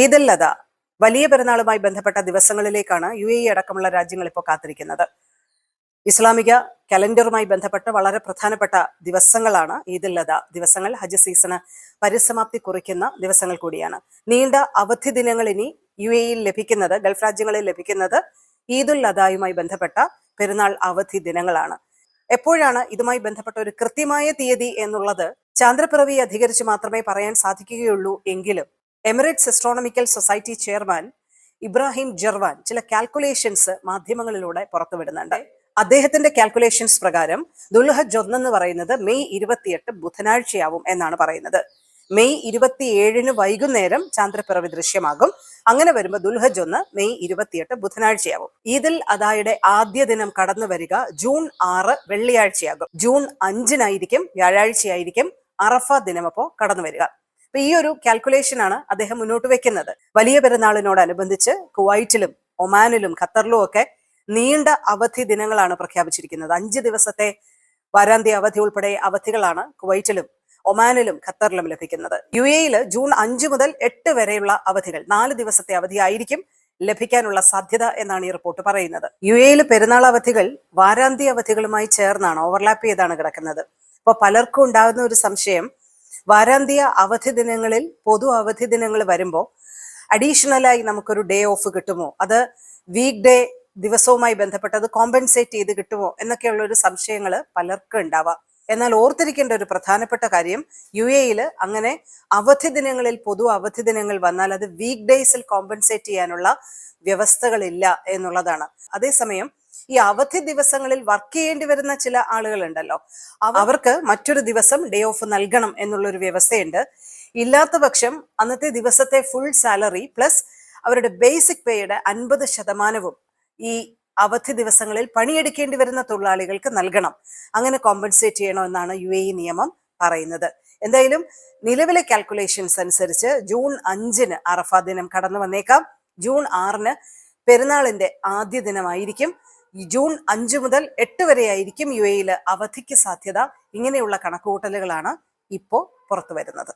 ഈദുൽ അദ വലിയ പെരുന്നാളുമായി ബന്ധപ്പെട്ട ദിവസങ്ങളിലേക്കാണ് UAE അടക്കമുള്ള രാജ്യങ്ങൾ ഇപ്പോൾ കാത്തിരിക്കുന്നത്. ഇസ്ലാമിക കലണ്ടറുമായി ബന്ധപ്പെട്ട് വളരെ പ്രധാനപ്പെട്ട ദിവസങ്ങളാണ് ഈദുൽ അദ ദിവസങ്ങൾ. ഹജ്ജ് സീസണ് പരിസമാപ്തി കുറിക്കുന്ന ദിവസങ്ങൾ കൂടിയാണ്. നീണ്ട അവധി ദിനങ്ങൾ ഇനി UAEയിൽ ലഭിക്കുന്നത്, ഗൾഫ് രാജ്യങ്ങളിൽ ലഭിക്കുന്നത് ഈദുൽ അദായുമായി ബന്ധപ്പെട്ട പെരുന്നാൾ അവധി ദിനങ്ങളാണ്. എപ്പോഴാണ് ഇതുമായി ബന്ധപ്പെട്ട ഒരു കൃത്യമായ തീയതി എന്നുള്ളത് ചാന്ദ്രപ്പിറവി അധികരിച്ച് മാത്രമേ പറയാൻ സാധിക്കുകയുള്ളൂ എങ്കിലും Emirates astronomical society chairman Ibrahim Jarwan ചില കാൽക്കുലേഷൻസ് മാധ്യമങ്ങളിലൂടെ പുറത്തുവിടുന്നുണ്ട്. അദ്ദേഹത്തിന്റെ കാൽക്കുലേഷൻസ് പ്രകാരം ദുൽഹജ്ജ് 1 എന്ന് പറയുന്നത് മെയ് 28 ബുധനാഴ്ചയാവും എന്നാണ് പറയുന്നത്. മെയ് 27 വൈകുന്നേരം ചാന്ദ്രപ്പിറവി ദൃശ്യമാകും. അങ്ങനെ വരുമ്പോൾ ദുൽഹജ്ജ് 1 മെയ് 28 ബുധനാഴ്ചയാവും. ഈദുൽ അദായുടെ ആദ്യ ദിനം കടന്നു വരിക ജൂൺ 6 വെള്ളിയാഴ്ചയാകും. ജൂൺ 5 വ്യാഴാഴ്ചയായിരിക്കും അറഫ ദിനം അപ്പോൾ കടന്നു വരിക. അപ്പൊ ഈ ഒരു കാൽക്കുലേഷനാണ് അദ്ദേഹം മുന്നോട്ട് വെക്കുന്നത്. വലിയ പെരുന്നാളിനോടനുബന്ധിച്ച് കുവൈറ്റിലും ഒമാനിലും ഖത്തറിലും ഒക്കെ നീണ്ട അവധി ദിനങ്ങളാണ് പ്രഖ്യാപിച്ചിരിക്കുന്നത്. 5 ദിവസത്തെ വാരാന്ത്യ അവധി ഉൾപ്പെടെ അവധികളാണ് കുവൈറ്റിലും ഒമാനിലും ഖത്തറിലും ലഭിക്കുന്നത്. UAEയിൽ ജൂൺ 5 മുതൽ 8 വരെയുള്ള അവധികൾ 4 ദിവസത്തെ അവധി ആയിരിക്കും ലഭിക്കാനുള്ള സാധ്യത എന്നാണ് ഈ റിപ്പോർട്ട് പറയുന്നത്. UAEയിൽ പെരുന്നാൾ അവധികൾ വാരാന്ത്യ അവധികളുമായി ചേർന്നാണ്, ഓവർലാപ്പ് ചെയ്താണ് കിടക്കുന്നത്. അപ്പോൾ പലർക്കും ഉണ്ടാകുന്ന ഒരു സംശയം, വാരാന്ത്യ അവധി ദിനങ്ങളിൽ പൊതു അവധി ദിനങ്ങൾ വരുമ്പോൾ അഡീഷണലായി നമുക്കൊരു ഡേ ഓഫ് കിട്ടുമോ, അത് വീക്ക് ഡേ ദിവസവുമായി ബന്ധപ്പെട്ടത് കോമ്പൻസേറ്റ് ചെയ്ത് കിട്ടുമോ എന്നൊക്കെയുള്ള ഒരു സംശയങ്ങൾ പലർക്കും ഉണ്ടാവാം. എന്നാൽ ഓർത്തിരിക്കേണ്ട ഒരു പ്രധാനപ്പെട്ട കാര്യം, UAEയിൽ അങ്ങനെ അവധി ദിനങ്ങളിൽ പൊതു അവധി ദിനങ്ങൾ വന്നാൽ അത് വീക്ക് ഡേയ്സിൽ കോമ്പൻസേറ്റ് ചെയ്യാനുള്ള വ്യവസ്ഥകളില്ല എന്നുള്ളതാണ്. അതേസമയം ഈ അവധി ദിവസങ്ങളിൽ വർക്ക് ചെയ്യേണ്ടി വരുന്ന ചില ആളുകളുണ്ടല്ലോ, അവർക്ക് മറ്റൊരു ദിവസം ഡേ ഓഫ് നൽകണം എന്നുള്ളൊരു വ്യവസ്ഥയുണ്ട്. ഇല്ലാത്ത പക്ഷം അന്നത്തെ ദിവസത്തെ ഫുൾ സാലറി പ്ലസ് അവരുടെ ബേസിക് പേയുടെ 50% ഈ അവധി ദിവസങ്ങളിൽ പണിയെടുക്കേണ്ടി വരുന്ന തൊഴിലാളികൾക്ക് നൽകണം. അങ്ങനെ കോമ്പൻസേറ്റ് ചെയ്യണമെന്നാണ് UAE നിയമം പറയുന്നത്. എന്തായാലും നിലവിലെ കാൽക്കുലേഷൻസ് അനുസരിച്ച് ജൂൺ 5 അറഫ ദിനം കടന്നു വന്നേക്കാം. ജൂൺ 6 പെരുന്നാളിന്റെ ആദ്യ ദിനമായിരിക്കും. ജൂൺ 5 മുതൽ 8 വരെ ആയിരിക്കും UAEയിൽ അവധിക്ക് സാധ്യത. ഇങ്ങനെയുള്ള കണക്കുകൂട്ടലുകളാണ് ഇപ്പോൾ പുറത്തു വരുന്നത്.